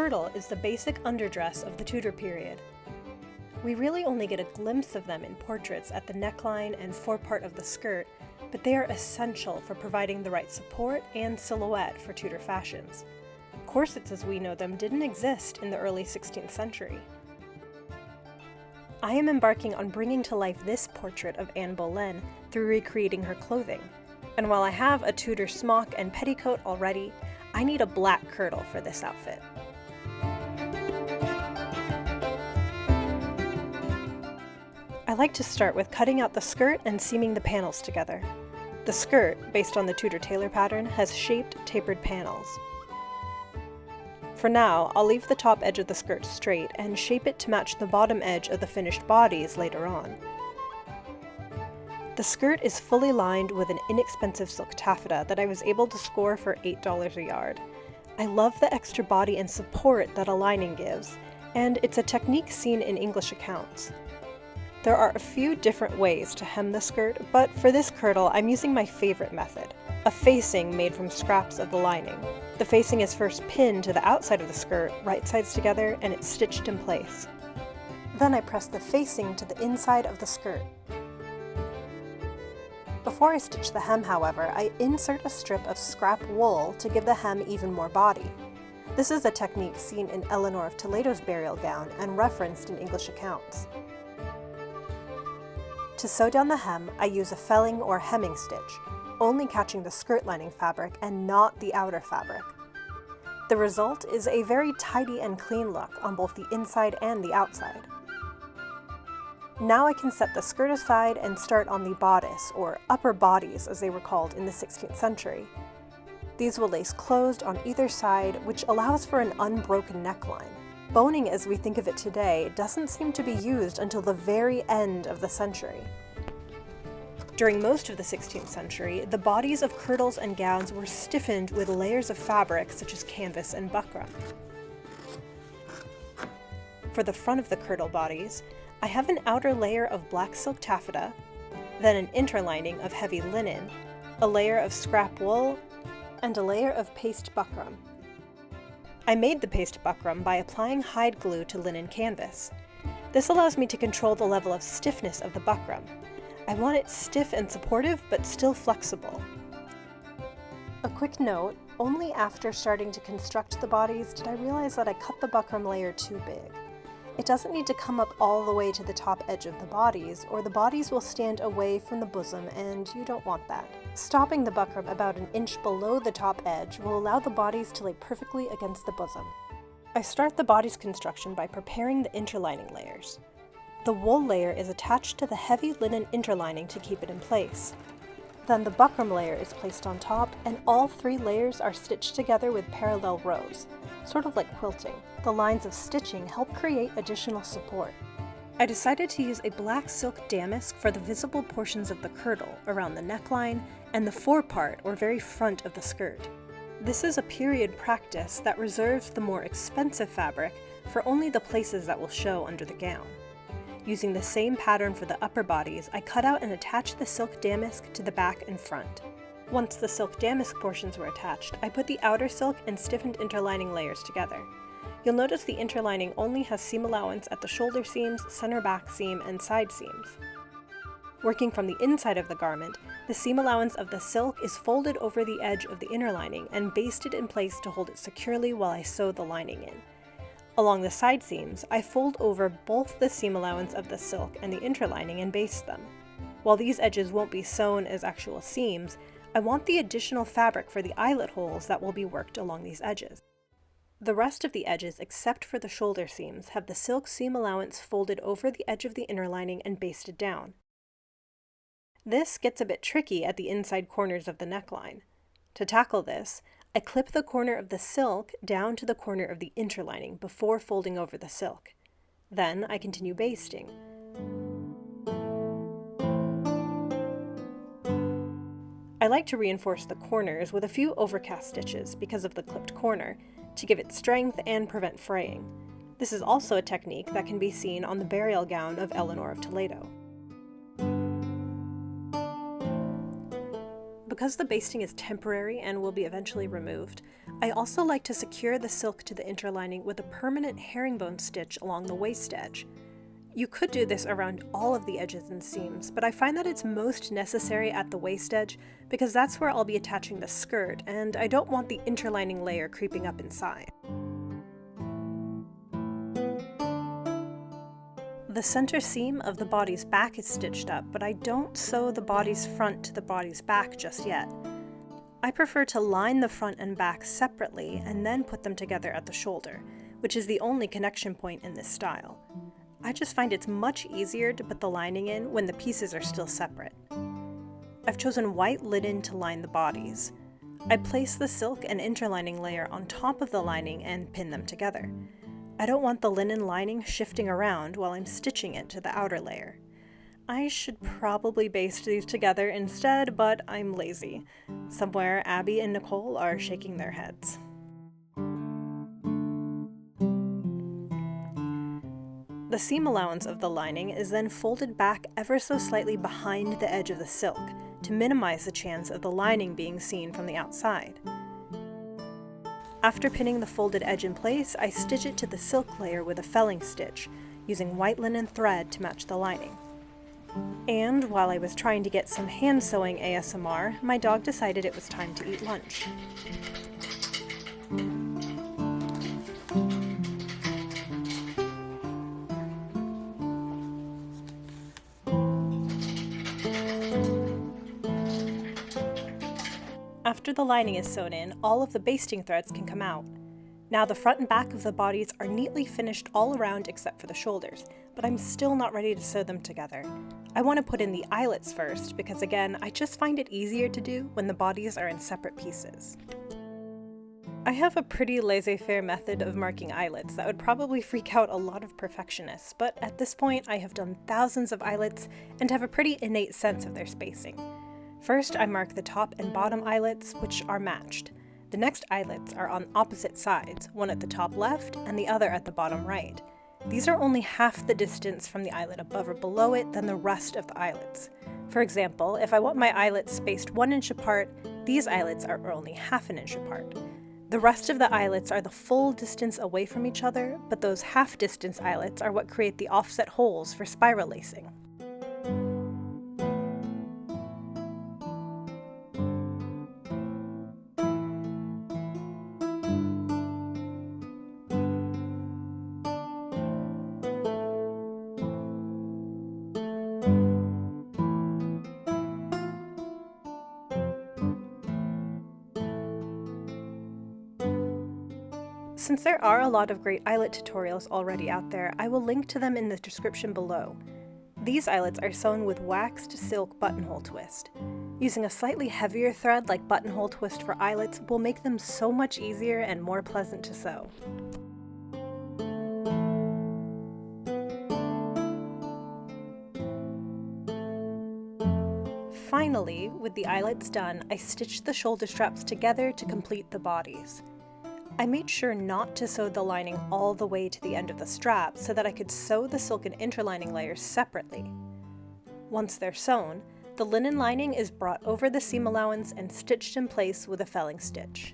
kirtle is the basic underdress of the Tudor period. We really only get a glimpse of them in portraits at the neckline and forepart of the skirt, but they are essential for providing the right support and silhouette for Tudor fashions. Corsets as we know them didn't exist in the early 16th century. I am embarking on bringing to life this portrait of Anne Boleyn through recreating her clothing, and while I have a Tudor smock and petticoat already, I need a black kirtle for this outfit. I like to start with cutting out the skirt and seaming the panels together. The skirt, based on the Tudor tailor pattern, has shaped, tapered panels. For now, I'll leave the top edge of the skirt straight and shape it to match the bottom edge of the finished bodies later on. The skirt is fully lined with an inexpensive silk taffeta that I was able to score for $8 a yard. I love the extra body and support that a lining gives, and it's a technique seen in English accounts. There are a few different ways to hem the skirt, but for this kirtle I'm using my favorite method, a facing made from scraps of the lining. The facing is first pinned to the outside of the skirt, right sides together, and it's stitched in place. Then I press the facing to the inside of the skirt. Before I stitch the hem, however, I insert a strip of scrap wool to give the hem even more body. This is a technique seen in Eleanor of Toledo's burial gown and referenced in English accounts. To sew down the hem, I use a felling or hemming stitch, only catching the skirt lining fabric and not the outer fabric. The result is a very tidy and clean look on both the inside and the outside. Now I can set the skirt aside and start on the bodice, or upper bodies as they were called in the 16th century. These will lace closed on either side, which allows for an unbroken neckline. Boning as we think of it today doesn't seem to be used until the very end of the century. During most of the 16th century, the bodies of kirtles and gowns were stiffened with layers of fabric such as canvas and buckram. For the front of the kirtle bodies, I have an outer layer of black silk taffeta, then an interlining of heavy linen, a layer of scrap wool, and a layer of paste buckram. I made the paste buckram by applying hide glue to linen canvas. This allows me to control the level of stiffness of the buckram. I want it stiff and supportive, but still flexible. A quick note, only after starting to construct the bodies did I realize that I cut the buckram layer too big. It doesn't need to come up all the way to the top edge of the bodies, or the bodies will stand away from the bosom, and you don't want that. Stopping the buckram about an inch below the top edge will allow the bodies to lay perfectly against the bosom. I start the bodies construction by preparing the interlining layers. The wool layer is attached to the heavy linen interlining to keep it in place. Then the buckram layer is placed on top, and all three layers are stitched together with parallel rows, sort of like quilting. The lines of stitching help create additional support. I decided to use a black silk damask for the visible portions of the kirtle around the neckline and the forepart or very front of the skirt. This is a period practice that reserves the more expensive fabric for only the places that will show under the gown. Using the same pattern for the upper bodies, I cut out and attached the silk damask to the back and front. Once the silk damask portions were attached, I put the outer silk and stiffened interlining layers together. You'll notice the interlining only has seam allowance at the shoulder seams, center back seam, and side seams. Working from the inside of the garment, the seam allowance of the silk is folded over the edge of the inner lining and basted in place to hold it securely while I sew the lining in. Along the side seams, I fold over both the seam allowance of the silk and the interlining and baste them. While these edges won't be sewn as actual seams, I want the additional fabric for the eyelet holes that will be worked along these edges. The rest of the edges, except for the shoulder seams, have the silk seam allowance folded over the edge of the inner lining and basted down. This gets a bit tricky at the inside corners of the neckline. To tackle this, I clip the corner of the silk down to the corner of the interlining before folding over the silk. Then I continue basting. I like to reinforce the corners with a few overcast stitches because of the clipped corner, to give it strength and prevent fraying. This is also a technique that can be seen on the burial gown of Eleanor of Toledo. Because the basting is temporary and will be eventually removed, I also like to secure the silk to the interlining with a permanent herringbone stitch along the waist edge. You could do this around all of the edges and seams, but I find that it's most necessary at the waist edge because that's where I'll be attaching the skirt, and I don't want the interlining layer creeping up inside. The center seam of the body's back is stitched up, but I don't sew the body's front to the body's back just yet. I prefer to line the front and back separately and then put them together at the shoulder, which is the only connection point in this style. I just find it's much easier to put the lining in when the pieces are still separate. I've chosen white linen to line the bodies. I place the silk and interlining layer on top of the lining and pin them together. I don't want the linen lining shifting around while I'm stitching it to the outer layer. I should probably baste these together instead, but I'm lazy. Somewhere Abby and Nicole are shaking their heads. The seam allowance of the lining is then folded back ever so slightly behind the edge of the silk to minimize the chance of the lining being seen from the outside. After pinning the folded edge in place, I stitch it to the silk layer with a felling stitch, using white linen thread to match the lining. And while I was trying to get some hand sewing ASMR, my dog decided it was time to eat lunch. After the lining is sewn in, all of the basting threads can come out. Now the front and back of the bodies are neatly finished all around except for the shoulders, but I'm still not ready to sew them together. I want to put in the eyelets first because again, I just find it easier to do when the bodies are in separate pieces. I have a pretty laissez-faire method of marking eyelets that would probably freak out a lot of perfectionists, but at this point I have done thousands of eyelets and have a pretty innate sense of their spacing. First, I mark the top and bottom eyelets, which are matched. The next eyelets are on opposite sides, one at the top left and the other at the bottom right. These are only half the distance from the eyelet above or below it than the rest of the eyelets. For example, if I want my eyelets spaced 1 inch apart, these eyelets are only ½ inch apart. The rest of the eyelets are the full distance away from each other, but those half-distance eyelets are what create the offset holes for spiral lacing. Since there are a lot of great eyelet tutorials already out there, I will link to them in the description below. These eyelets are sewn with waxed silk buttonhole twist. Using a slightly heavier thread like buttonhole twist for eyelets will make them so much easier and more pleasant to sew. Finally, with the eyelets done, I stitched the shoulder straps together to complete the bodies. I made sure not to sew the lining all the way to the end of the strap so that I could sew the silk and interlining layers separately. Once they're sewn, the linen lining is brought over the seam allowance and stitched in place with a felling stitch.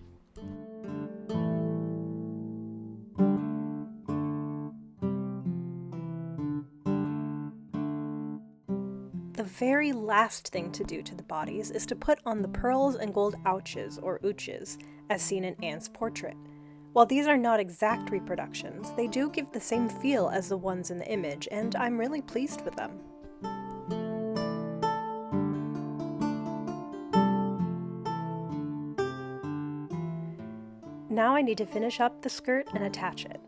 The very last thing to do to the bodies is to put on the pearls and gold ouches or ooches, as seen in Anne's portrait. While these are not exact reproductions, they do give the same feel as the ones in the image, and I'm really pleased with them. Now I need to finish up the skirt and attach it.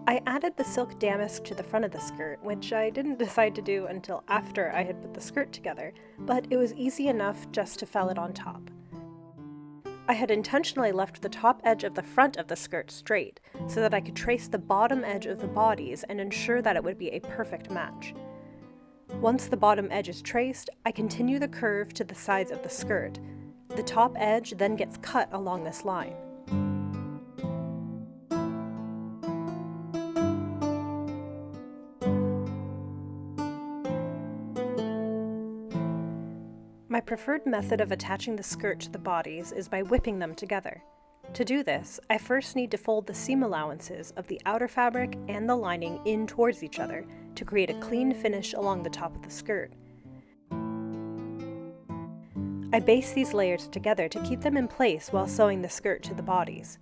I added the silk damask to the front of the skirt, which I didn't decide to do until after I had put the skirt together, but it was easy enough just to fell it on top. I had intentionally left the top edge of the front of the skirt straight, so that I could trace the bottom edge of the bodies and ensure that it would be a perfect match. Once the bottom edge is traced, I continue the curve to the sides of the skirt. The top edge then gets cut along this line. My preferred method of attaching the skirt to the bodies is by whipping them together. To do this, I first need to fold the seam allowances of the outer fabric and the lining in towards each other to create a clean finish along the top of the skirt. I baste these layers together to keep them in place while sewing the skirt to the bodies.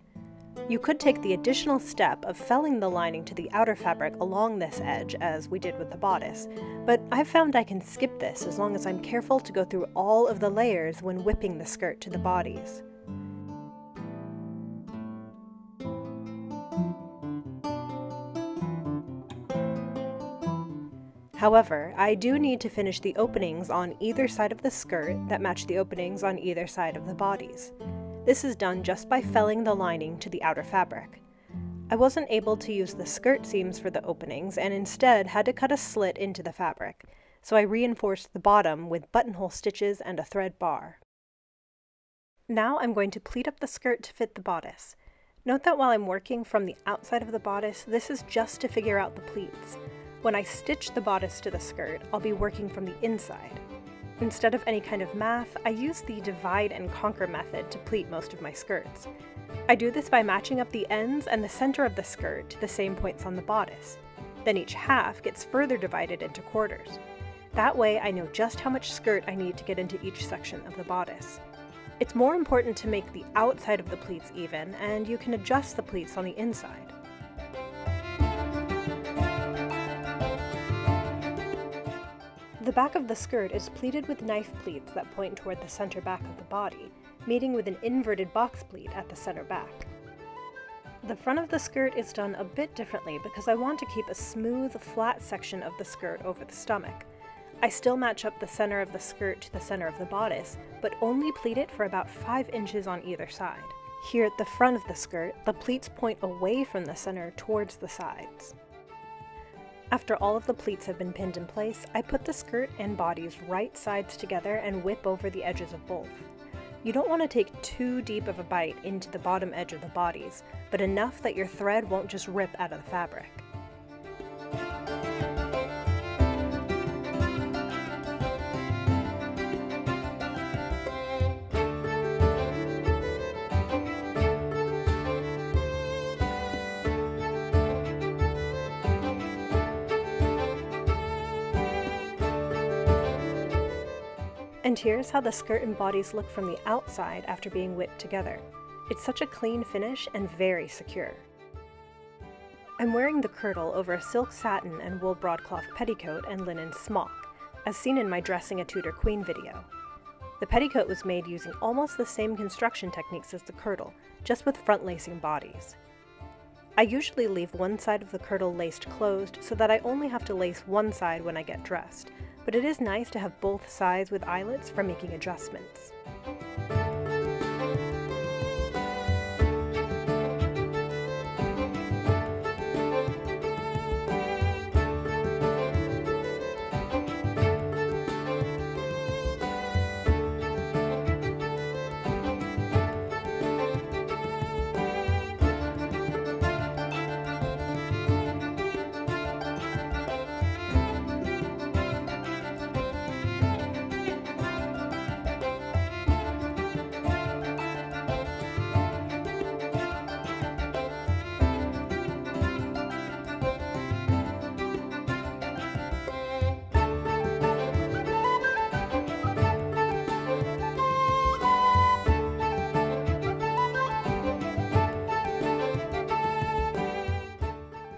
You could take the additional step of felling the lining to the outer fabric along this edge, as we did with the bodice, but I've found I can skip this as long as I'm careful to go through all of the layers when whipping the skirt to the bodies. However, I do need to finish the openings on either side of the skirt that match the openings on either side of the bodies. This is done just by felling the lining to the outer fabric. I wasn't able to use the skirt seams for the openings and instead had to cut a slit into the fabric, so I reinforced the bottom with buttonhole stitches and a thread bar. Now I'm going to pleat up the skirt to fit the bodice. Note that while I'm working from the outside of the bodice, this is just to figure out the pleats. When I stitch the bodice to the skirt, I'll be working from the inside. Instead of any kind of math, I use the divide and conquer method to pleat most of my skirts. I do this by matching up the ends and the center of the skirt to the same points on the bodice. Then each half gets further divided into quarters. That way I know just how much skirt I need to get into each section of the bodice. It's more important to make the outside of the pleats even, and you can adjust the pleats on the inside. The back of the skirt is pleated with knife pleats that point toward the center back of the body, meeting with an inverted box pleat at the center back. The front of the skirt is done a bit differently because I want to keep a smooth, flat section of the skirt over the stomach. I still match up the center of the skirt to the center of the bodice, but only pleat it for about 5 inches on either side. Here at the front of the skirt, the pleats point away from the center towards the sides. After all of the pleats have been pinned in place, I put the skirt and bodies right sides together and whip over the edges of both. You don't want to take too deep of a bite into the bottom edge of the bodies, but enough that your thread won't just rip out of the fabric. And here's how the skirt and bodies look from the outside after being whipped together. It's such a clean finish and very secure. I'm wearing the kirtle over a silk satin and wool broadcloth petticoat and linen smock, as seen in my Dressing a Tudor Queen video. The petticoat was made using almost the same construction techniques as the kirtle, just with front lacing bodies. I usually leave one side of the kirtle laced closed so that I only have to lace one side when I get dressed, but it is nice to have both sides with eyelets for making adjustments.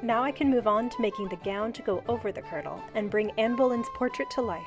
Now I can move on to making the gown to go over the kirtle and bring Anne Boleyn's portrait to life.